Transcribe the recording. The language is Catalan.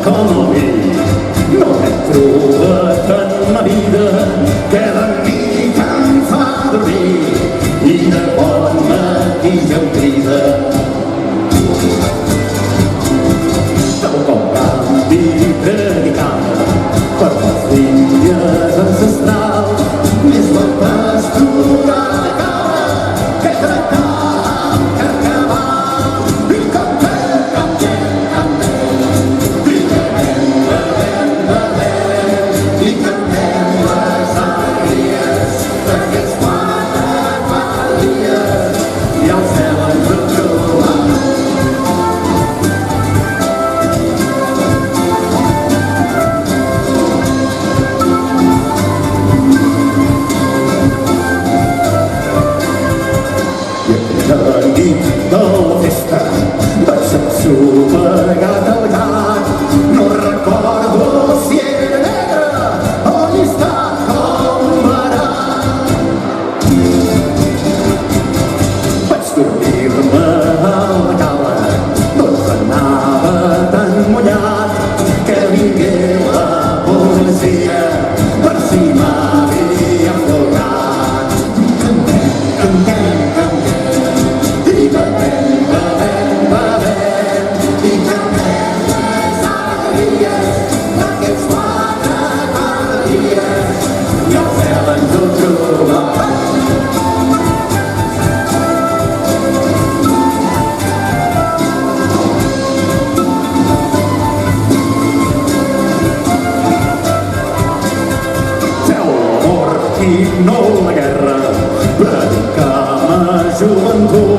Como mi, no he trobat en ma vida que de mi tan fa dormir i de bon matí ja em crida. Tal com canti predicada per les línies ancestrals, més la pastura de cabra que tractar amb carcaval i de la festa vaig ensopegat al gat. No recordo si era negre o llistat com un barat. Vaig dormir-me a la cala, tot anava tan mullat que vingué la policia per si m'havien drogat. I no la guerra, predicar ma joventut.